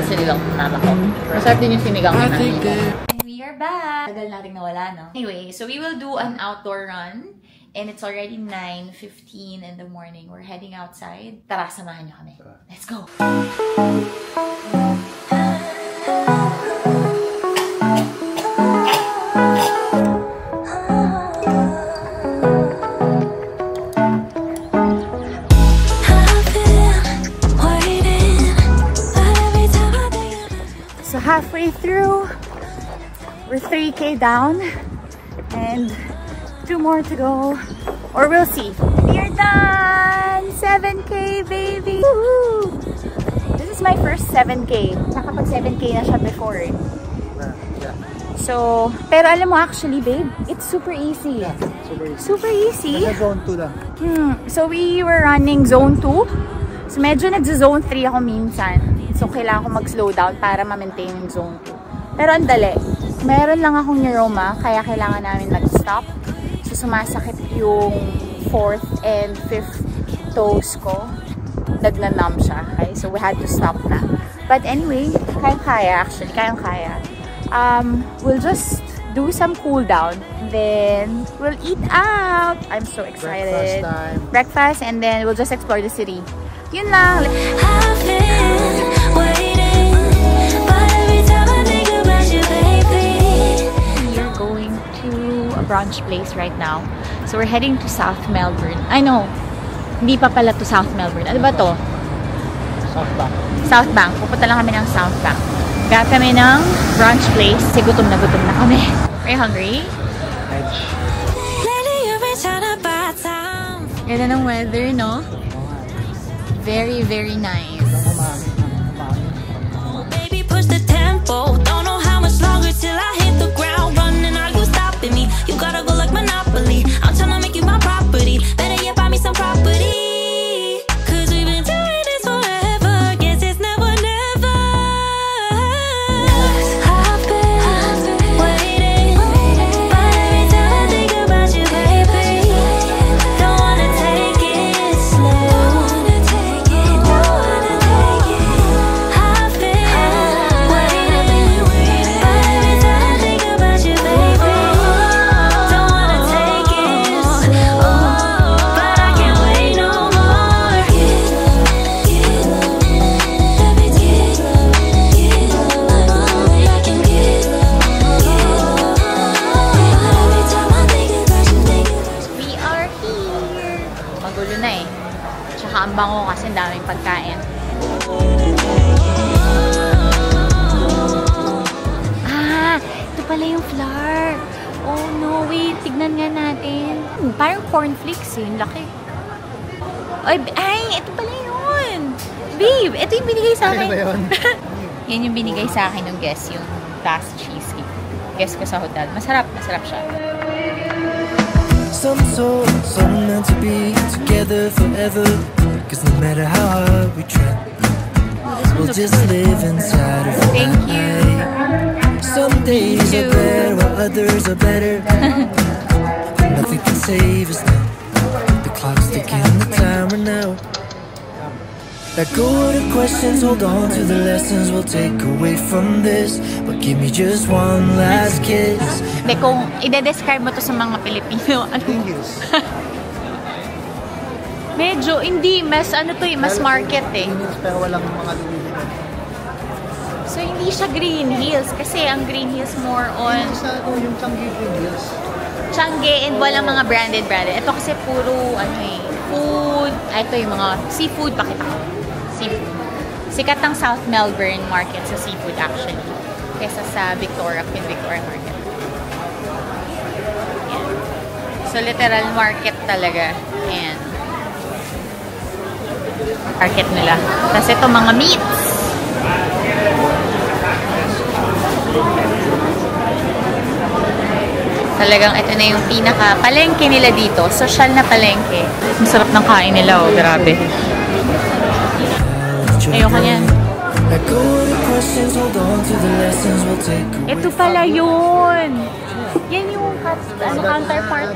sinigang mama ko. Masarap din yung sinigang na namin. We are back! Tagal natin nawala, no? Anyway, so we will do an outdoor run. And it's already 9:15 in the morning. We're heading outside. Tara, samahan niyo kami. Let's go! So halfway through, we're 3K down. And 2 more to go, or we'll see. We're done! 7K, baby! Woohoo! This is my first 7K. Nakapag 7K na siya before eh. So, pero alam mo actually, babe, it's super easy. Yeah, super easy. Super easy. Nasa zone 2 lang. So, we were running zone 2. So, medyo nagsa-zone 3 ako minsan. So, kailangan ko mag-slow down para ma-maintain yung zone 2. Pero ang dali. Meron lang akong neuroma, kaya kailangan namin mag-stop. So, sumasakit yung 4th and 5th toes ko. Nagnanumb siya. Okay? So, we had to stop na. But anyway, kayang-kaya actually. Kayang-kaya. We'll just do some cool down. Then, we'll eat out. I'm so excited. Breakfast time. Breakfast, and then we'll just explore the city. Yun lang. I've been waiting, but every time I think about you, baby. We're going to a brunch place right now. So we're heading to South Melbourne. I know, hindi pa pala to South Melbourne. Ano ba to? South Bank. South Bank. Pupunta lang kami ng South Bank. Gat kami ng brunch place kasi gutom na kami. Are you hungry? Lately you've been trying to buy time. Ganda ng weather, no? Very, very nice. Oh, baby, push the tempo. Don't know how much longer till I hit the ground running. Are you stopping me? You gotta go like Monopoly. I'm trying to make you my property. Better yet, buy me some property. Cause we've been doing this forever. Guess it's never, never. I've been waiting, but every time I think about you, baby, don't wanna take it slow. Ang bango kasi daming pagkain. Ito pala yung flour. Oh no, wait. Tignan nga natin. Parang cornflakes eh. Laki. Ay, ito pala yun. Babe, ito yung binigay sa akin. Ano ba yun? Yan yung binigay sa akin ng guest, yung fast cheesecake. Guest ko sa hotel. Masarap siya. Some souls are meant to be together forever. Cause no matter how hard we try, we'll just live inside of one. Thank you. Some days are better while others are better. Nothing can save us now. The clock's ticking, the timer now. Let go of the questions, hold on to the lessons we'll take away from this. But give me just one last kiss. Hindi, kung i-describe mo to sa mga Pilipino, ano? Hills. Medyo, hindi, mas ano to eh, mas market eh. Hills, pero walang mga lumilihan. So, hindi siya Green Hills kasi ang Green Hills more on Yung Changi Green Hills. Changi and walang mga branded. Ito kasi puro, ano eh, food. Ito yung mga seafood, pakita ko. Seafood. Sikat ang South Melbourne market sa seafood actually. Kesa sa Victoria, Queen Victoria Market. Yan. So, literal market talaga. Ayan. Market nila. Tapos ito mga meats. Talagang ito na yung pinaka palengke nila dito. Social na palengke. Masarap ng kain nila, oh. Grabe. Ayoko niyan. Ito pala yun. Yan yung counterpart.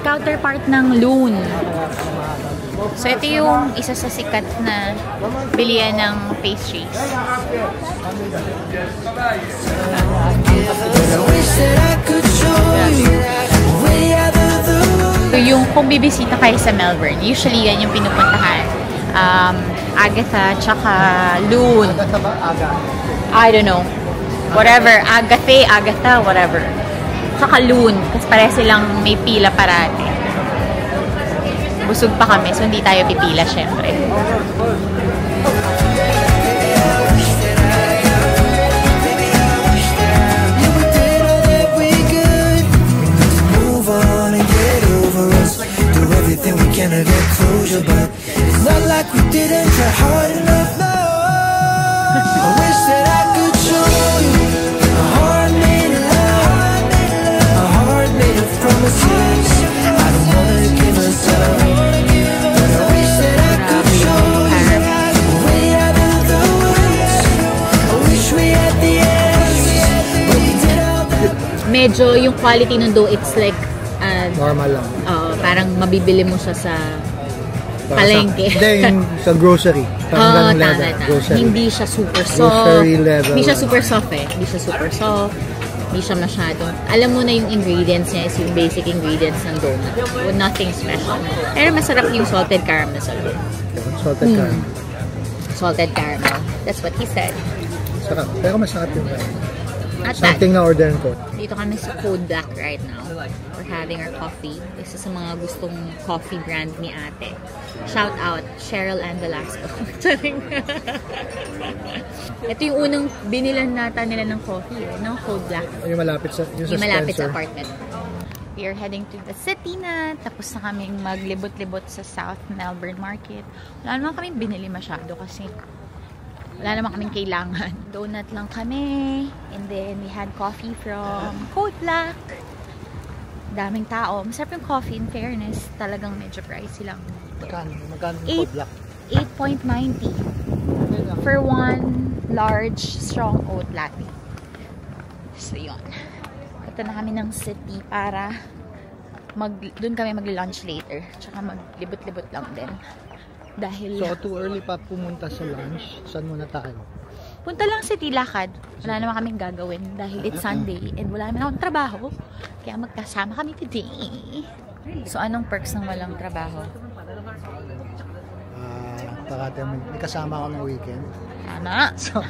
counterpart ng Loon. So, ito yung isa sa sikat na bilihan ng pastries. So, yung kung bibisita kayo sa Melbourne, usually yan yung pinupuntahan. Agatha, tsaka Loon. I don't know. Whatever. Agatha, whatever. Tsaka Loon. Kasi pare silang may pila parati. Busog pa kami, so hindi tayo pipila, syempre. Medyo yung quality ng dough, it's like Normal lang. parang mabibili mo siya sa palengke. Hindi, yung sa grocery. Tama. Grocery. Hindi siya super soft. Grocery level. Hindi siya super soft eh. Hindi siya super soft. Hindi siya masyadong. Alam mo na yung ingredients niya is yung basic ingredients ng donut. Nothing special. Pero masarap yung salted caramel sa loob. Salted caramel. Salted caramel. That's what he said. Sarap. Pero masarap yung At something na orderin ko. Dito kami sa Code Black right now. We're having our coffee. Isa sa mga gustong coffee brand ni ate. Shout out, Cheryl and Velasco. Ito yung unang binilan nata nila ng coffee, no? Code Black. Yung malapit sa apartment. We are heading to the city na. Tapos na kaming maglibot-libot sa South Melbourne Market. Wala naman kaming binili masyado kasi wala naman kaming kailangan. Donut lang kami. And then, we had coffee from Code Black. Daming tao. Masarap yung coffee, in fairness. Talagang medyo pricey lang. Magkano yung Code Black? 8.90 for one large strong oat latte. So, yun. Ito na kami ng city para doon kami mag-lunch later. Tsaka maglibot-libot lang din. Dahil so, too early pa pumunta sa lunch. Saan muna tayo? Punta lang city, lakad. Wala naman kaming gagawin dahil it's Sunday and wala naman akong trabaho. Kaya magkasama kami today. So, anong perks ng walang trabaho? May kasama ako ng weekend. Tama. So,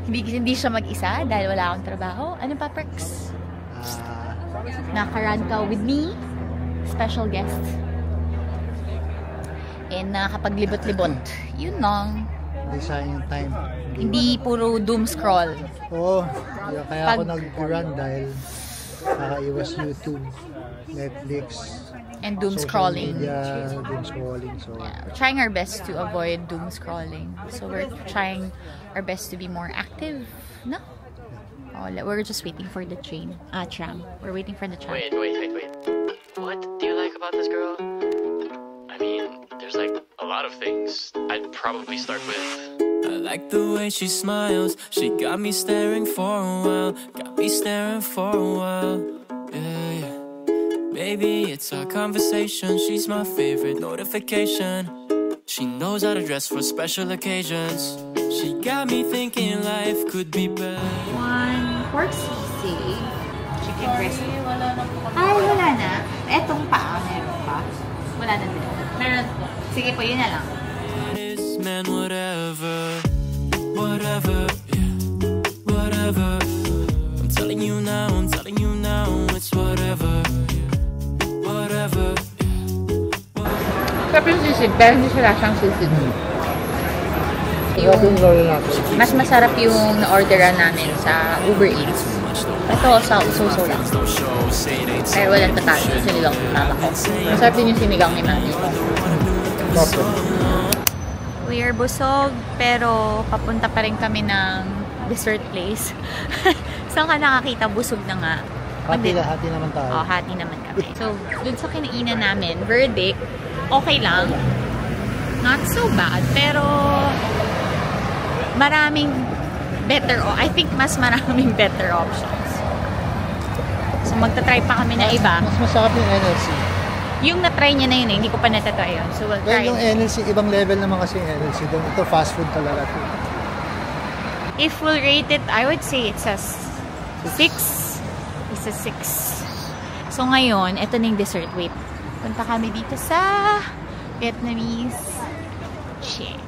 hindi siya mag-isa dahil wala akong trabaho. Ano pa perks? Naka-run ka with me. Special guest. And nakapaglibot-libot. Yun lang. Hindi sayang yung time. Hindi puro doom scroll. Oo. Kaya ako nag-run dahil nakaiwas YouTube, Netflix, and doom scrolling. Media, doom scrolling. So, yeah, we're trying our best to avoid doom scrolling. So we're trying our best to be more active. No? Oh, we're just waiting for the train. Tram. We're waiting for the tram. Wait. What do you like about this girl? I mean, there's like a lot of things. I'd probably start with I like the way she smiles. She got me staring for a while. Got me staring for a while. Yeah. Baby, it's our conversation. She's my favorite notification. She knows how to dress for special occasions. She got me thinking life could be better. One pork sisig, chicken breast. Ay, wala na. Etong pa, meron pa. Wala na din. Meron po. Sige po, yun na lang. Man, whatever, yeah, whatever. I'm telling you now, it's whatever, whatever. Sarap yung sisig, pero hindi siya lasang sisig. Mas masarap yung na-orderan namin sa Uber Eats. Ito, sa uso lang. Pero walang tatalo, sinigang tama ko. Masarap din yung sinigang ni Mami. We are busog, pero papunta pa rin kami ng dessert place. Saan ka nakakita? Busog na nga. hati naman tayo. Oh, hati naman kami. So, dun sa kinainan namin, verdict, okay lang. Not so bad, pero maraming better, I think mas maraming better options. So, magta-try pa kami na iba. Mas masarap yung NLC. Yung na-try niya na yun eh, hindi ko pa natatry yun. So, we'll Well, try. yung NLC, ibang level naman kasi yung NLC. Doon, ito fast food talaga. If we'll rate it, I would say it's a 6. It's a 6. So, ngayon, ito na yung dessert. Wait. Punta kami dito sa Vietnamese Chien.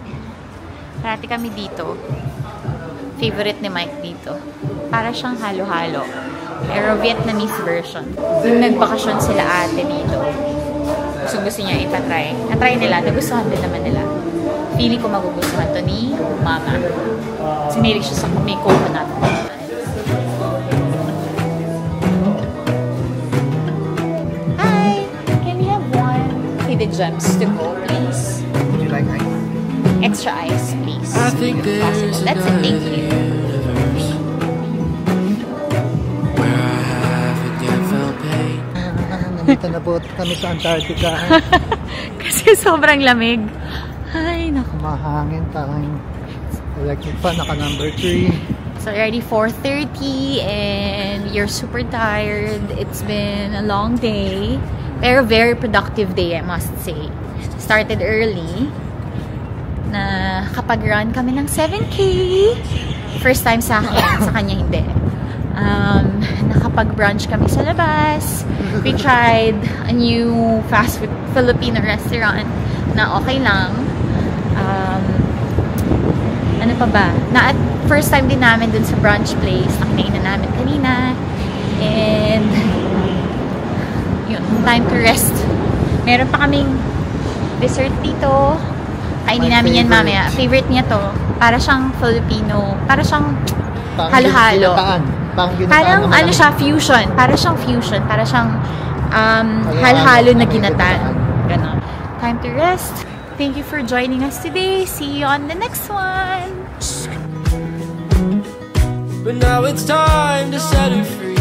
Parati kami dito. Favorite ni Mike dito. Para siyang halo-halo. Pero Vietnamese version. Yung nagbakasyon sila ate dito. Gusto niya ipatry. Na-try nila. Nagustuhan din naman nila. Feeling ko magugustuhan to ni Mama. Sinilig siya sa may coconut. Hi! Can we have one hidden gems to go, please? Would you like ice? Extra ice, please. I think If possible. there's That's it. Thank another you. universe where I haven't felt pain. Nandito na po kami sa Antarctica. Kasi sobrang lamig. Ay, naku. Mahangin, parang electric fan, naka number 3. So already 4:30 and you're super tired. It's been a long day. Pero very productive day, I must say. Started early. Na kapag run kami ng 7K. First time sa akin, sa kanya hindi. Nakapag-brunch kami sa labas. We tried a new fast food Filipino restaurant na okay lang. Ano pa ba? Na at first time din namin dun sa brunch place na kinainan namin kanina. And yun, time to rest. Meron pa kaming dessert dito. Kainin namin yan mamaya. Favorite niya to. Para siyang Filipino. Para siyang halo-halo. Parang ano siya, fusion. Para siyang fusion. Para siyang halo-halo na ginatan. Ganon. Time to rest. Thank you for joining us today. See you on the next one. But now it's time to set her free.